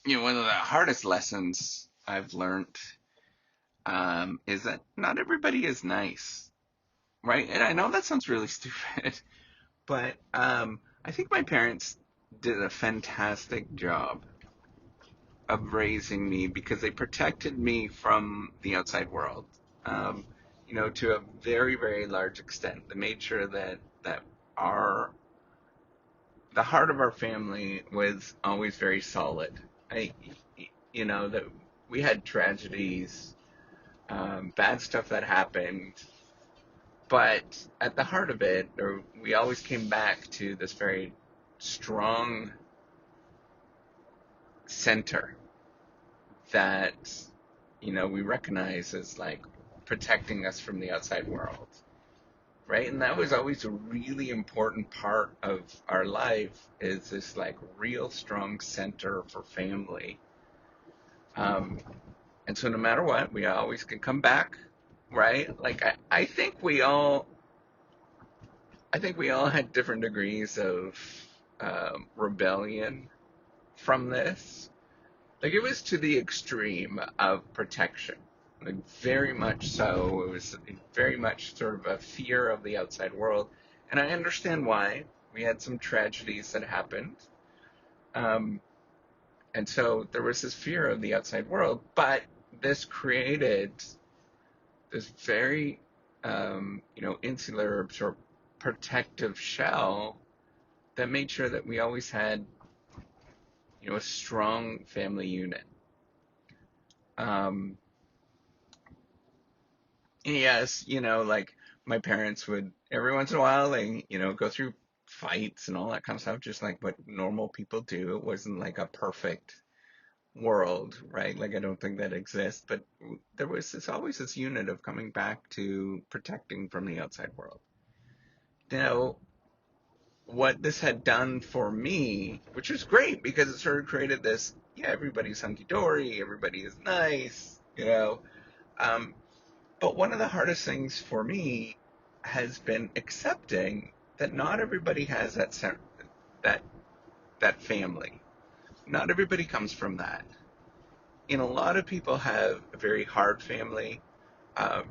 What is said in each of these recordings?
One of the hardest lessons I've learned is that not everybody is nice, right? And I know that sounds really stupid, but I think my parents did a fantastic job of raising me because they protected me from the outside world, um, to a very, very large extent. They made sure that our the heart of our family was always very solid. I, that we had tragedies, bad stuff that happened, but at the heart of it, we always came back to this very strong center that we recognize as like protecting us from the outside world, right? And that was always a really important part of our life, is this like real strong center for family. um, and so no matter what, we always can come back, right? Like I think we all had different degrees of rebellion from this. Like it was to the extreme of protection. Like very much so. It was very much sort of a fear of the outside world. And I understand why. We had some tragedies that happened. Um, and so there was this fear of the outside world, but this created this very, insular sort of protective shell that made sure that we always had, a strong family unit. Um, Yes, like my parents would every once in a while, they, go through fights and all that kind of stuff, just like what normal people do. It wasn't like a perfect world, right? Like I don't think that exists, but there was always this unit of coming back to protecting from the outside world. Now, what this had done for me, which was great because it sort of created this, yeah, everybody's hunky dory, everybody is nice, Um, But one of the hardest things for me has been accepting that not everybody has that that family. Not everybody comes from that. And a lot of people have a very hard family. Um,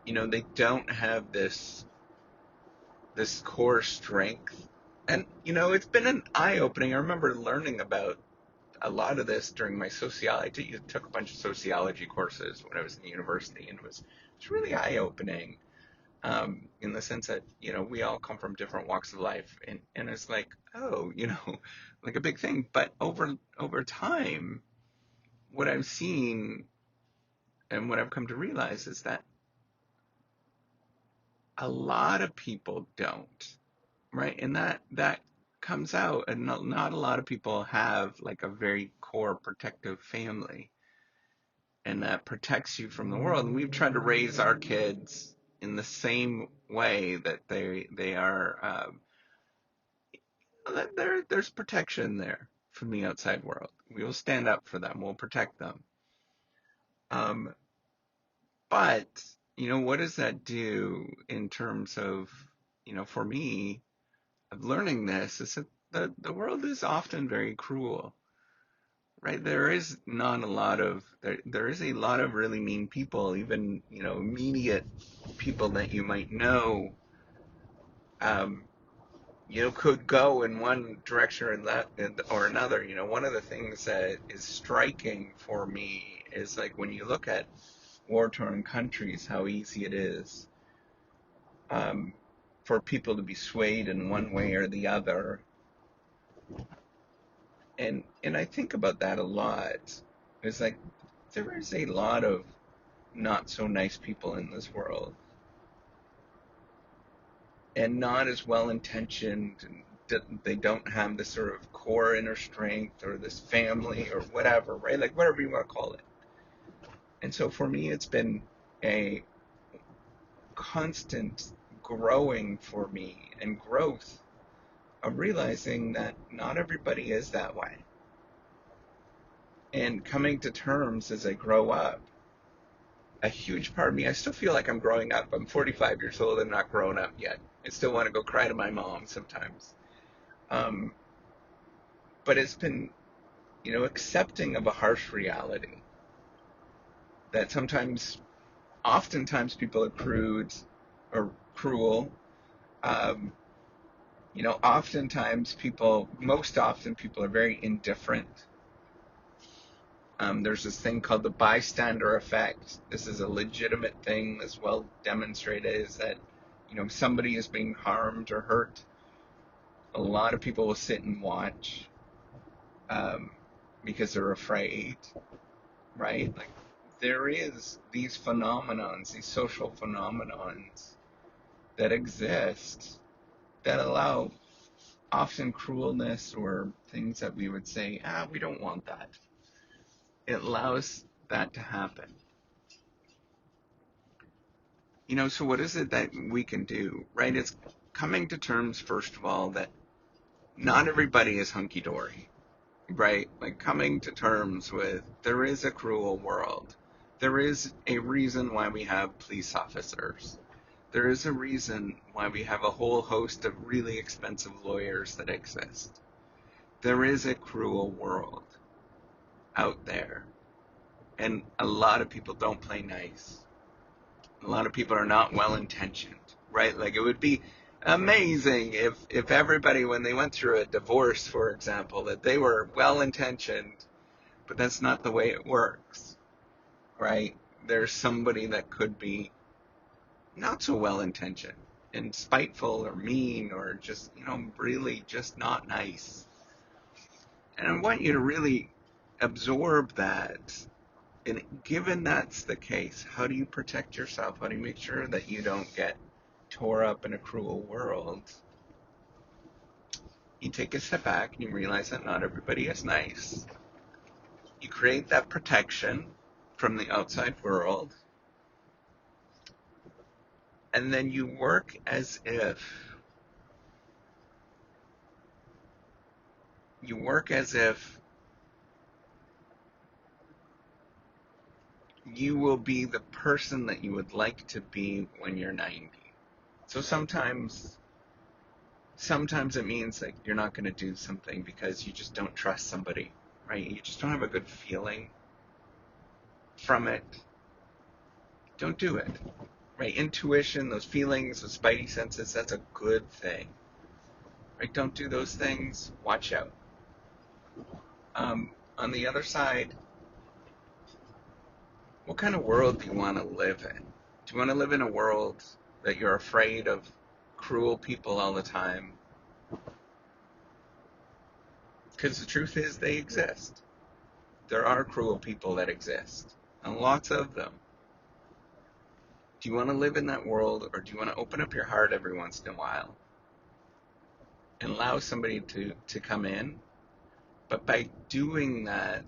they don't have this core strength. And it's been an eye opening. I remember learning about a lot of this during my sociology. I took a bunch of sociology courses when I was in university, and it's really eye opening, in the sense that we all come from different walks of life, and it's like, oh, like a big thing. But over time, what I've seen and what I've come to realize is that a lot of people don't, right? And that comes out, and not a lot of people have like a very core protective family, and that protects you from the world. And we've tried to raise our kids in the same way that they are. There's protection there from the outside world. We will stand up for them. We'll protect them. Um, but what does that do in terms of, for me, of learning this? Is that the world is often very cruel, right? There is a lot of really mean people, even immediate people that you might know. Um, could go in one direction or another. One of the things that is striking for me is like when you look at war-torn countries, how easy it is, um, for people to be swayed in one way or the other. And I think about that a lot. It's like there is a lot of not so nice people in this world, and not as well intentioned, and they don't have this sort of core inner strength or this family or whatever, right? Like whatever you want to call it. And so for me, it's been a constant growing for me and growth of realizing that not everybody is that way. And coming to terms as I grow up, a huge part of me, I still feel like I'm growing up. I'm 45 years old and not grown up yet. I still want to go cry to my mom sometimes. Um, but it's been accepting of a harsh reality that oftentimes people are crude or cruel. Um, most often people are very indifferent. There's this thing called the bystander effect. This is a legitimate thing that's well demonstrated, is that, somebody is being harmed or hurt. A lot of people will sit and watch, um, because they're afraid, right? Like, there is these phenomenons, these social phenomenons that exist that allow often cruelness or things that we would say, we don't want that. It allows that to happen. So what is it that we can do, right? It's coming to terms, first of all, that not everybody is hunky-dory, right? Like, coming to terms with there is a cruel world. There is a reason why we have police officers. There is a reason why we have a whole host of really expensive lawyers that exist. There is a cruel world out there, and a lot of people don't play nice. A lot of people are not well intentioned, right? Like, it would be amazing if everybody, when they went through a divorce, for example, that they were well intentioned, but that's not the way it works, right? There's somebody that could be not so well intentioned and spiteful or mean or just, really just not nice. And I want you to really absorb that. And given that's the case, how do you protect yourself? How do you make sure that you don't get tore up in a cruel world? You take a step back and you realize that not everybody is nice. You create that protection from the outside world, and then you work as if you will be the person that you would like to be when you're 90. So sometimes it means like you're not going to do something because you just don't trust somebody, right? You just don't have a good feeling from it. Don't do it, right? Intuition, those feelings, those spidey senses, that's a good thing, right? Don't do those things. Watch out. On the other side, what kind of world do you want to live in? Do you want to live in a world that you're afraid of cruel people all the time? Because the truth is, they exist. There are cruel people that exist, and lots of them. Do you want to live in that world, or do you want to open up your heart every once in a while and allow somebody to come in? But by doing that,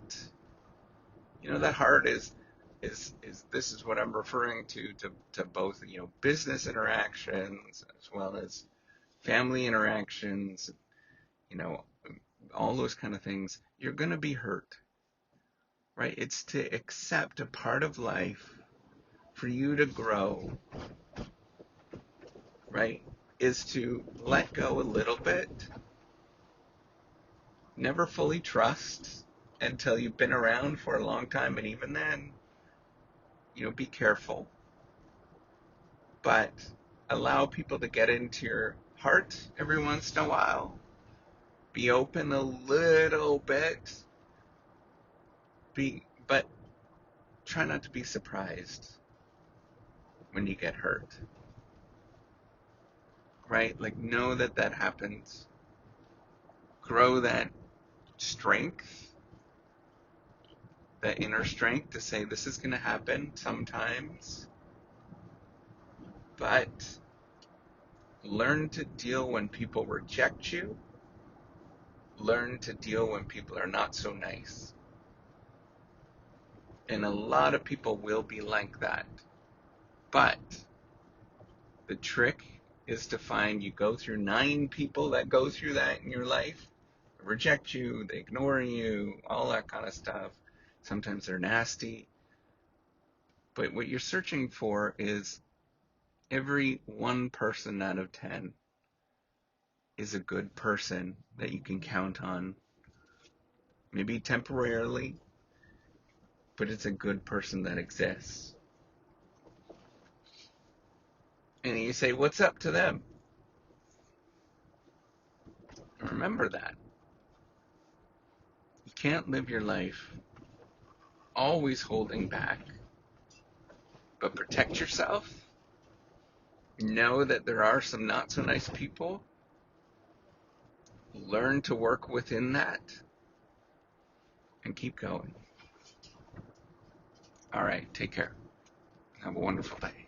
that heart is this is what I'm referring to both, business interactions as well as family interactions, you know, all those kind of things. You're going to be hurt, right? It's to accept a part of life for you to grow, right? Is to let go a little bit, never fully trust until you've been around for a long time, and even then, be careful. But allow people to get into your heart every once in a while. Be open a little bit. But try not to be surprised when you get hurt. Right? Like, know that happens. Grow that strength, that inner strength to say this is going to happen sometimes. But learn to deal when people reject you. Learn to deal when people are not so nice. And a lot of people will be like that. But the trick is to find, you go through 9 people that go through that in your life. They reject you, they ignore you, all that kind of stuff. Sometimes they're nasty. But what you're searching for is every one person out of 10 is a good person that you can count on maybe temporarily, but it's a good person that exists. And you say, what's up to them? Remember that. You can't live your life always holding back, but protect yourself. Know that there are some not so nice people. Learn to work within that and keep going. All right, take care. Have a wonderful day.